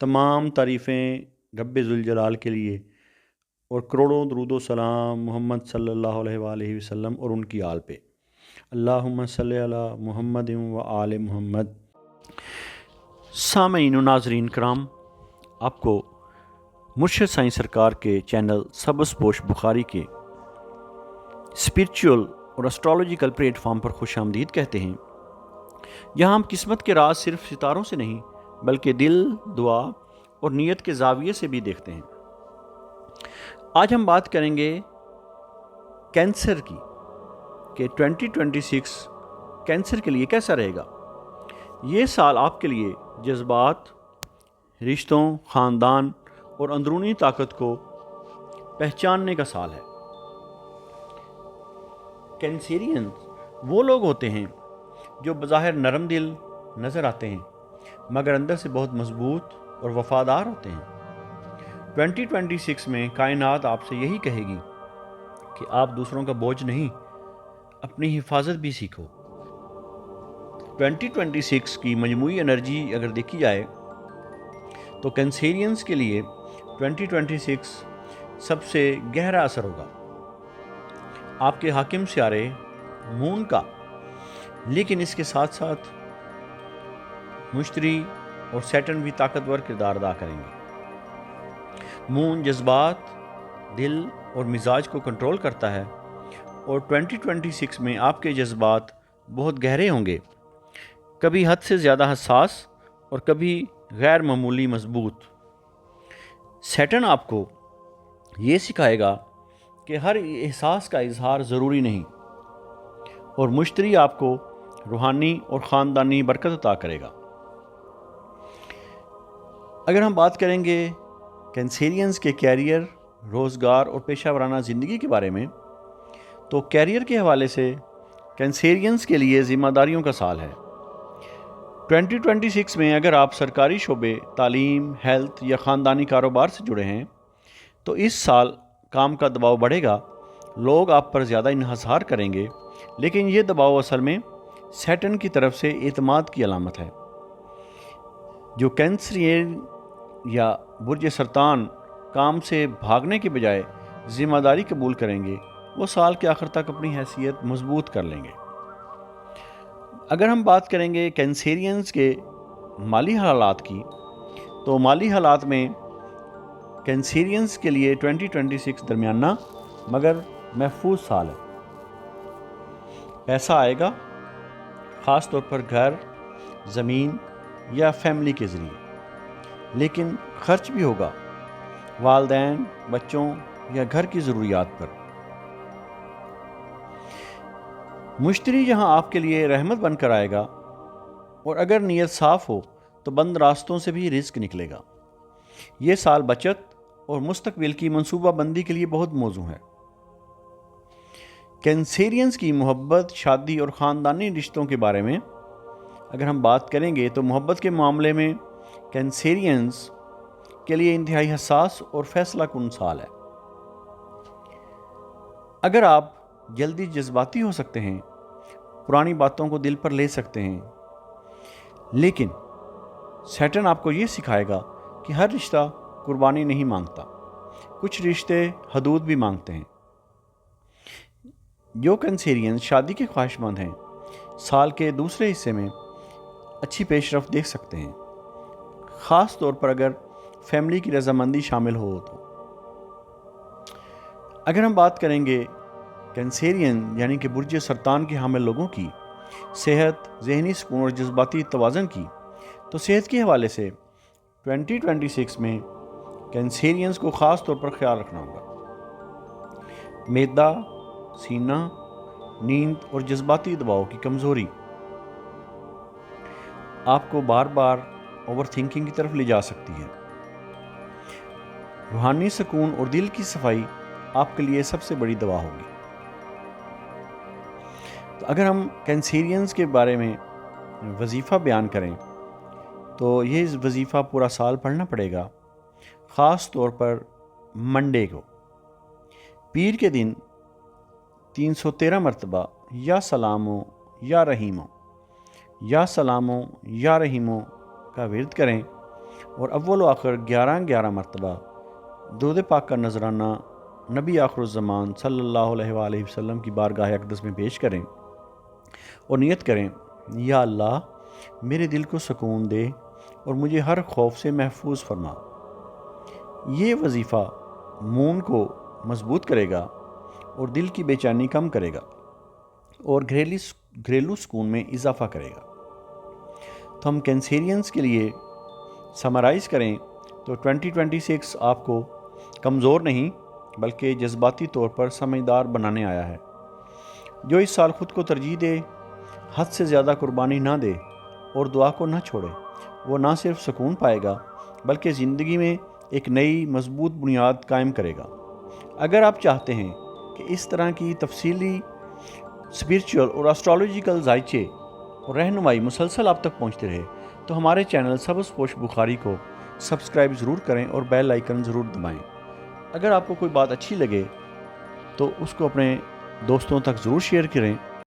تمام تعریفیں رب ذوالجلال کے لیے، اور کروڑوں درود و سلام محمد صلی اللہ علیہ وآلہ وسلم اور ان کی آل پہ۔ اللہم صلی علی محمد و آل محمد۔ سامعین و ناظرین کرام، آپ کو مرشد سائیں سرکار کے چینل سبز پوش بخاری کے اسپرچول اور اسٹرالوجیکل پلیٹ فارم پر خوش آمدید کہتے ہیں۔ یہاں ہم قسمت کے راز صرف ستاروں سے نہیں بلکہ دل، دعا اور نیت کے زاویے سے بھی دیکھتے ہیں۔ آج ہم بات کریں گے کینسر کی، کہ 2026 کینسر کے لیے کیسا رہے گا۔ یہ سال آپ کے لیے جذبات، رشتوں، خاندان اور اندرونی طاقت کو پہچاننے کا سال ہے۔ کینسیرین وہ لوگ ہوتے ہیں جو بظاہر نرم دل نظر آتے ہیں مگر اندر سے بہت مضبوط اور وفادار ہوتے ہیں۔ 2026 میں کائنات آپ سے یہی کہے گی کہ آپ دوسروں کا بوجھ نہیں، اپنی حفاظت بھی سیکھو۔ 2026 کی مجموعی انرجی اگر دیکھی جائے تو کینسیرینز کے لیے 2026 سب سے گہرا اثر ہوگا۔ آپ کے حاکم سیارے مون کا، لیکن اس کے ساتھ ساتھ مشتری اور سیٹرن بھی طاقتور کردار ادا کریں گے۔ مون جذبات، دل اور مزاج کو کنٹرول کرتا ہے، اور 2026 میں آپ کے جذبات بہت گہرے ہوں گے، کبھی حد سے زیادہ حساس اور کبھی غیر معمولی مضبوط۔ سیٹرن آپ کو یہ سکھائے گا کہ ہر احساس کا اظہار ضروری نہیں، اور مشتری آپ کو روحانی اور خاندانی برکت عطا کرے گا۔ اگر ہم بات کریں گے کینسیرینز کے کیریئر، روزگار اور پیشہ ورانہ زندگی کے بارے میں، تو کیریئر کے حوالے سے کینسیرینز کے لیے ذمہ داریوں کا سال ہے۔ 2026 میں اگر آپ سرکاری شعبے، تعلیم، ہیلتھ یا خاندانی کاروبار سے جڑے ہیں تو اس سال کام کا دباؤ بڑھے گا، لوگ آپ پر زیادہ انحصار کریں گے، لیکن یہ دباؤ اصل میں سیٹرن کی طرف سے اعتماد کی علامت ہے۔ جو کینسرین یا برج سرطان کام سے بھاگنے کے بجائے ذمہ داری قبول کریں گے، وہ سال کے آخر تک اپنی حیثیت مضبوط کر لیں گے۔ اگر ہم بات کریں گے کینسیرینز کے مالی حالات کی، تو مالی حالات میں کینسیرینز کے لیے 2026 درمیانہ مگر محفوظ سال ہے۔ پیسہ آئے گا، خاص طور پر گھر، زمین یا فیملی کے ذریعے، لیکن خرچ بھی ہوگا والدین، بچوں یا گھر کی ضروریات پر۔ مشتری یہاں آپ کے لیے رحمت بن کر آئے گا، اور اگر نیت صاف ہو تو بند راستوں سے بھی رزق نکلے گا۔ یہ سال بچت اور مستقبل کی منصوبہ بندی کے لیے بہت موزوں ہے۔ کینسیرینز کی محبت، شادی اور خاندانی رشتوں کے بارے میں اگر ہم بات کریں گے تو محبت کے معاملے میں کینسیرینز کے لیے انتہائی حساس اور فیصلہ کن سال ہے۔ اگر آپ جلدی جذباتی ہو سکتے ہیں، پرانی باتوں کو دل پر لے سکتے ہیں، لیکن سیٹرن آپ کو یہ سکھائے گا کہ ہر رشتہ قربانی نہیں مانگتا، کچھ رشتے حدود بھی مانگتے ہیں۔ جو کینسیرین شادی کے خواہش مند ہیں، سال کے دوسرے حصے میں اچھی پیش رفت دیکھ سکتے ہیں، خاص طور پر اگر فیملی کی رضامندی شامل ہو تو۔ اگر ہم بات کریں گے کینسیرین یعنی کہ برج سرطان کے حامل لوگوں کی صحت، ذہنی سکون اور جذباتی توازن کی، تو صحت کے حوالے سے 2026 میں کینسیرینز کو خاص طور پر خیال رکھنا ہوگا۔ معدہ، سینہ، نیند اور جذباتی دباؤ کی کمزوری آپ کو بار بار اوور تھنکنگ کی طرف لے جا سکتی ہے۔ روحانی سکون اور دل کی صفائی آپ کے لیے سب سے بڑی دوا ہوگی۔ تو اگر ہم کینسیرینز کے بارے میں وظیفہ بیان کریں تو یہ وظیفہ پورا سال پڑھنا پڑے گا، خاص طور پر منڈے کو، پیر کے دن 313 مرتبہ یا سلامو یا رحیمو یا سلامو یا رحیمو کا ورد کریں، اور اول و آخر 11 مرتبہ درود پاک کا نذرانہ نبی آخر الزمان صلی اللہ علیہ وآلہ وسلم کی بارگاہ اقدس میں پیش کریں اور نیت کریں، یا اللہ میرے دل کو سکون دے اور مجھے ہر خوف سے محفوظ فرما۔ یہ وظیفہ مومن کو مضبوط کرے گا اور دل کی بے چینی کم کرے گا اور گھریلو سکون میں اضافہ کرے گا۔ تو ہم کینسیرینز کے لیے سمرائز کریں تو 2026 آپ کو کمزور نہیں بلکہ جذباتی طور پر سمجھدار بنانے آیا ہے۔ جو اس سال خود کو ترجیح دے، حد سے زیادہ قربانی نہ دے اور دعا کو نہ چھوڑے، وہ نہ صرف سکون پائے گا بلکہ زندگی میں ایک نئی مضبوط بنیاد قائم کرے گا۔ اگر آپ چاہتے ہیں کہ اس طرح کی تفصیلی اسپرچول اور اسٹرالوجیکل ذائچے اور رہنمائی مسلسل آپ تک پہنچتے رہے تو ہمارے چینل سبز پوش بخاری کو سبسکرائب ضرور کریں اور بیل آئیکن ضرور دبائیں۔ اگر آپ کو کوئی بات اچھی لگے تو اس کو اپنے دوستوں تک ضرور شیئر کریں۔